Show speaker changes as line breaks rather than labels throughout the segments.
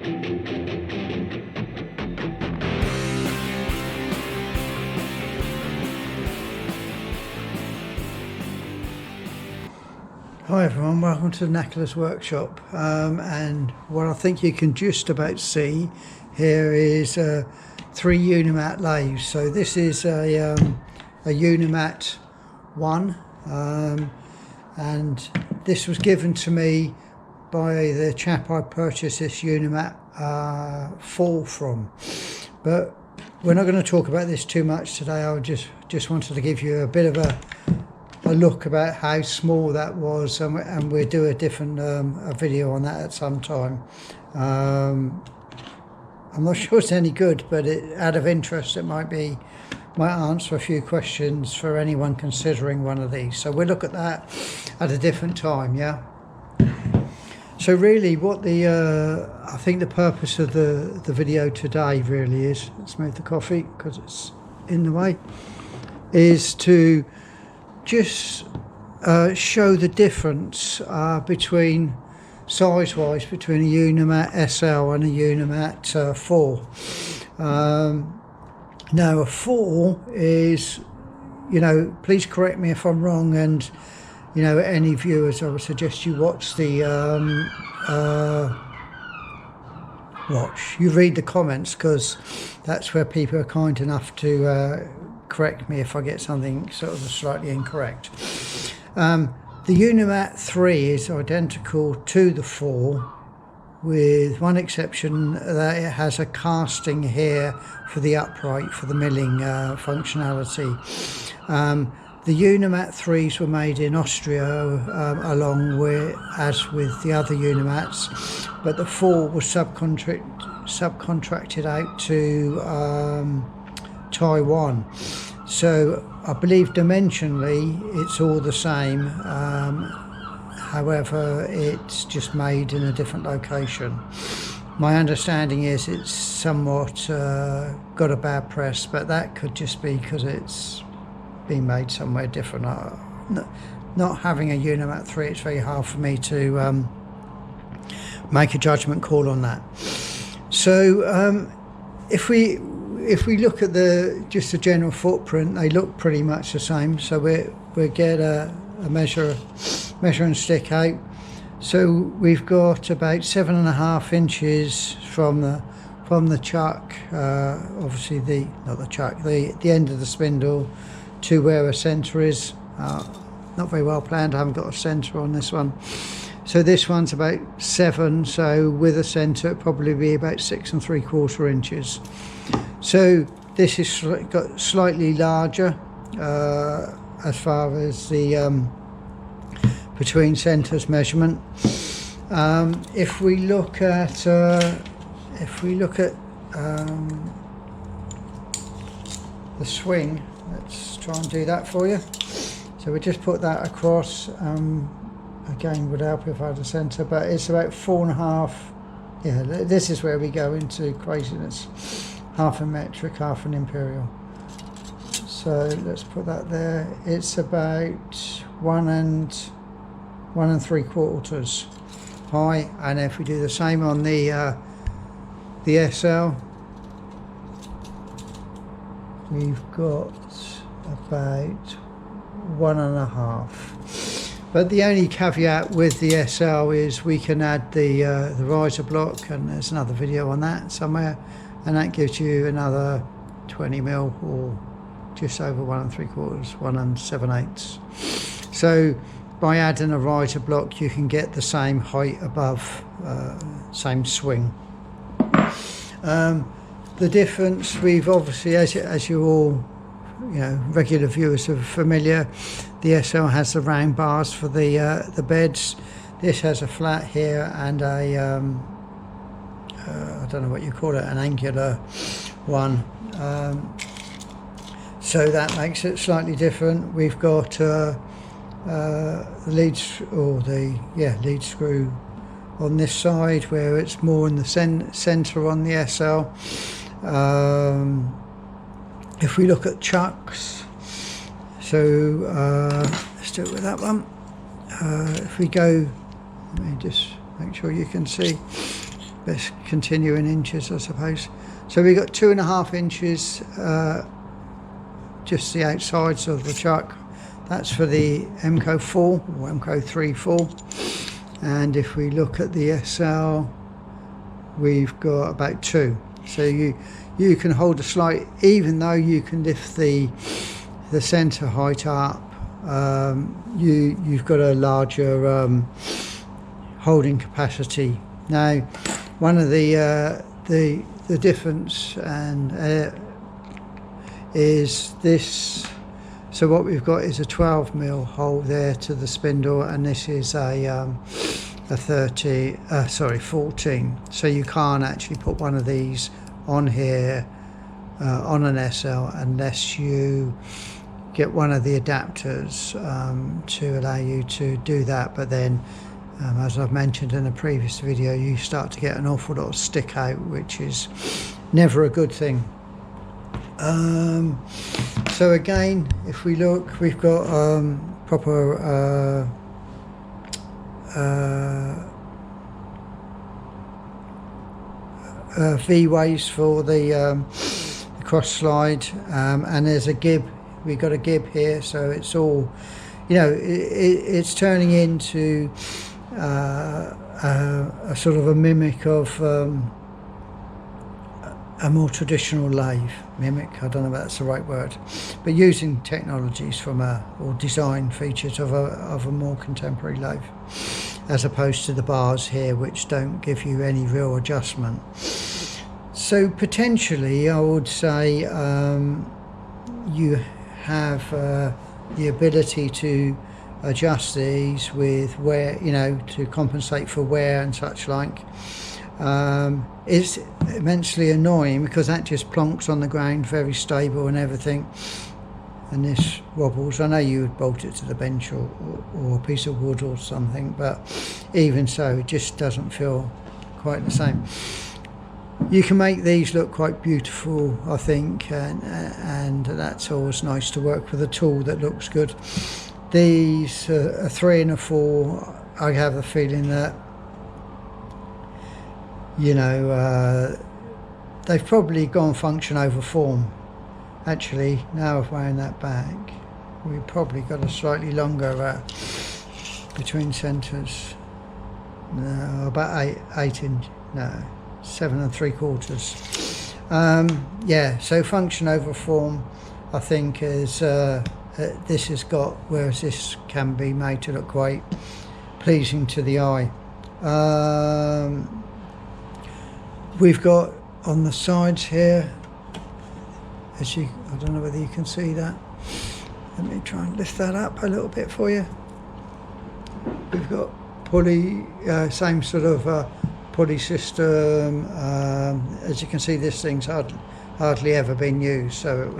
Hi everyone, welcome to Knackler's workshop, and what I think you can just about see here is 3 Unimat lathes. So this is a Unimat 1, and this was given to me by the chap I purchased this Unimat 4 from. But we're not going to talk about this too much today. I just wanted to give you a bit of a look about how small that was, and we'll do a different a video on that at some time. I'm not sure it's any good, but out of interest it might answer a few questions for anyone considering one of these. So we'll look at that at a different time. Yeah. So really what I think the purpose of the video today really is, let's move the coffee because it's in the way, is to just show the difference between size-wise between a Unimat SL and a Unimat 4. Now a 4 is, please correct me if I'm wrong, and any viewers, I would suggest you watch the you read the comments, because that's where people are kind enough to correct me if I get something sort of slightly incorrect. The Unimat 3 is identical to the 4, with one exception, that it has a casting here for the upright, for the milling functionality. The Unimat 3s were made in Austria, along with, as with the other Unimats, but the 4 was subcontracted out to Taiwan. So I believe dimensionally it's all the same, however it's just made in a different location. My understanding is it's somewhat got a bad press, but that could just be because it's been made somewhere different. Not having a Unimat 3, it's very hard for me to make a judgment call on that. So if we look at just the general footprint, they look pretty much the same. So we get a measuring stick out. So we've got about 7.5 inches from the chuck, obviously the end of the spindle, to where a centre is. Not very well planned, I haven't got a centre on this one. So this one's about 7, so with a centre it'd probably be about 6 3/4 inches. So this is got slightly larger as far as the between centres measurement. If we look at the swing, let's try and do that for you. So we just put that across. Again, would help if I had a centre, but it's about 4.5. Yeah, this is where we go into craziness. Half a metric, half an imperial. So let's put that there. It's about 1 3/4 high, and if we do the same on the SL, we've got about 1.5. But the only caveat with the SL is we can add the riser block, and there's another video on that somewhere, and that gives you another 20mm, or just over 1 3/4, 1 7/8. So by adding a riser block, you can get the same height above, same swing. The difference, we've obviously, as you all, regular viewers are familiar, the SL has the round bars for the beds. This has a flat here and a I don't know what you call it, an angular one. So that makes it slightly different. We've got the lead screw on this side, where it's more in the centre on the SL. If we look at chucks, so let's do it with that one. If we go, let me just make sure you can see. Let's continue in inches, I suppose. So we got 2.5 inches, just the outsides of the chuck. That's for the 𝗏𝐶4 or 𝗏𝐶3/4. And if we look at the SL, we've got about 2. So you can hold a slight, even though you can lift the centre height up, you've got a larger holding capacity. Now, one of the difference is this. So what we've got is a 12mm hole there to the spindle, and this is a 14. So you can't actually put one of these on here on an SL unless you get one of the adapters to allow you to do that. But then, as I've mentioned in a previous video, you start to get an awful lot of stick out, which is never a good thing. So again, if we look, we've got proper V-ways for the cross slide, and there's a gib. We've got a gib here, so it's all, you know, it's turning into a sort of a mimic of a more traditional lathe. Mimic, I don't know if that's the right word, but using technologies from or design features of a more contemporary lathe, as opposed to the bars here, which don't give you any real adjustment. So potentially, I would say you have the ability to adjust these with wear, you know, to compensate for wear and such like. It's immensely annoying because that just plonks on the ground, very stable and everything, and this wobbles. I know you would bolt it to the bench or a piece of wood or something, but even so, it just doesn't feel quite the same. You can make these look quite beautiful, I think, and that's always nice to work with a tool that looks good. These a 3 and a 4, I have a feeling that, you know, they've probably gone function over form. Actually, now I've wound that back, we've probably got a slightly longer between centres. No, about 8 inch, no, 7 3/4. Yeah, so function over form, I think, is this has got, whereas this can be made to look quite pleasing to the eye. We've got on the sides here, I don't know whether you can see that. Let me try and lift that up a little bit for you. We've got pulley, same sort of pulley system. As you can see, this thing's hardly ever been used, so it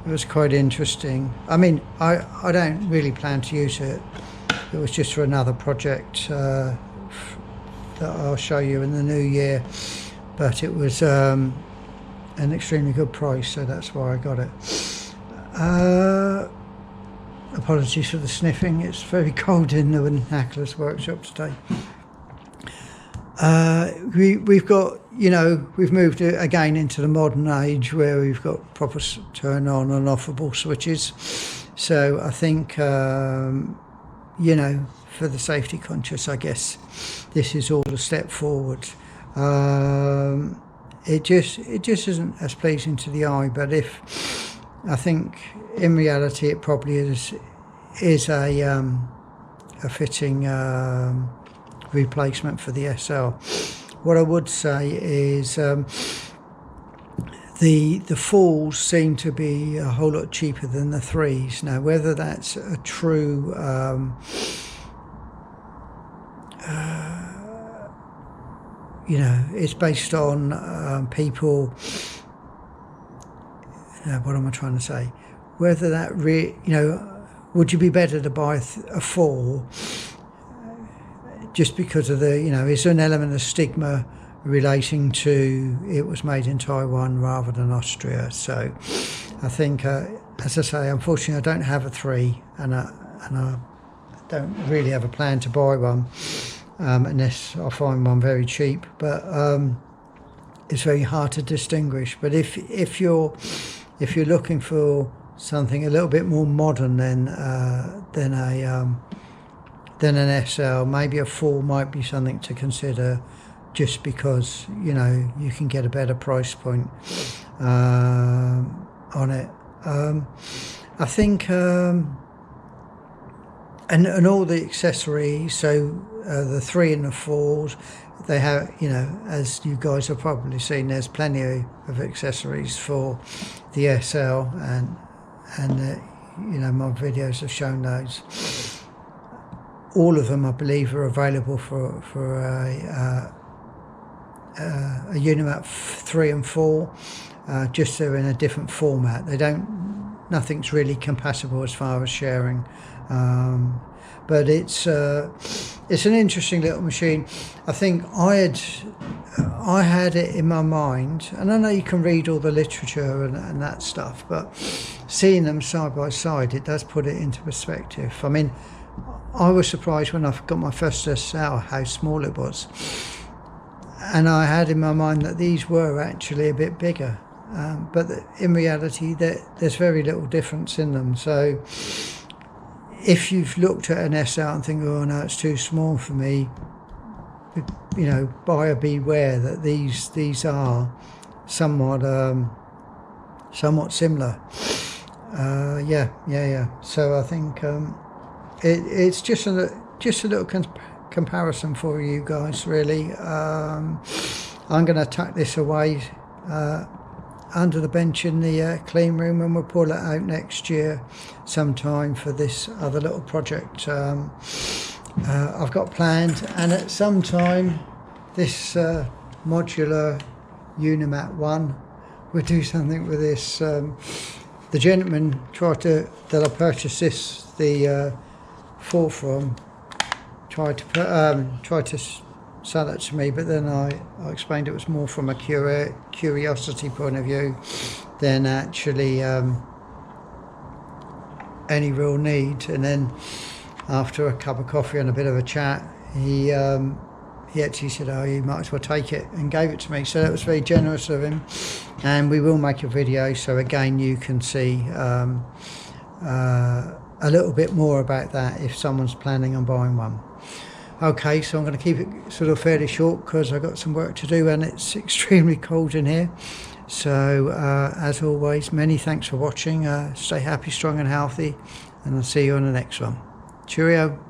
was quite interesting. I mean, I don't really plan to use it. It was just for another project that I'll show you in the new year, but it was an extremely good price, so that's why I got it. Apologies for the sniffing, it's very cold in the Knackler's workshop today. We've got, you know, we've moved again into the modern age where we've got proper turn on and offable switches, so I think you know, for the safety conscious, I guess this is all a step forward. It just isn't as pleasing to the eye, but I think in reality it probably is a fitting replacement for the SL. What I would say is the 4s seem to be a whole lot cheaper than the 3s. Now, whether that's a true you know, it's based on people, what am I trying to say? Whether that you know, would you be better to buy a 4 just because of the, you know, is there an element of stigma relating to it was made in Taiwan rather than Austria? So I think, as I say, unfortunately I don't have a 3, and I don't really have a plan to buy one. unless I find one very cheap, but it's very hard to distinguish. But if you're looking for something a little bit more modern than an SL, maybe a 4 might be something to consider, just because, you know, you can get a better price point on it. I think, and all the accessories, so the 3 and the 4s, they have, you know, as you guys have probably seen, there's plenty of accessories for the SL, and you know, my videos have shown those. All of them, I believe, are available for a Unimat 3 and 4. Just they're in a different format. Nothing's really compatible as far as sharing. But it's an interesting little machine. I think I had it in my mind, and I know you can read all the literature and that stuff, but seeing them side by side, it does put it into perspective. I mean, I was surprised when I got my first SL how small it was, and I had in my mind that these were actually a bit bigger, but in reality there's very little difference in them. So if you've looked at an SL and think, oh no, it's too small for me, you know, buyer beware that these are somewhat similar. Yeah. So I think it's just a little comparison for you guys, really. I'm going to tuck this away under the bench in the clean room, and we'll pull it out next year sometime for this other little project I've got planned. And at some time this modular Unimat 1, we'll do something with this. The gentleman that I purchased the 4 from tried to sell it to me, but then I explained it was more from a curiosity point of view than actually any real need. And then after a cup of coffee and a bit of a chat, he actually said, oh, you might as well take it, and gave it to me. So that was very generous of him, and we will make a video so again you can see a little bit more about that if someone's planning on buying one. Okay, so I'm going to keep it sort of fairly short because I've got some work to do and it's extremely cold in here. So as always, many thanks for watching. Stay happy, strong and healthy, and I'll see you on the next one. Cheerio.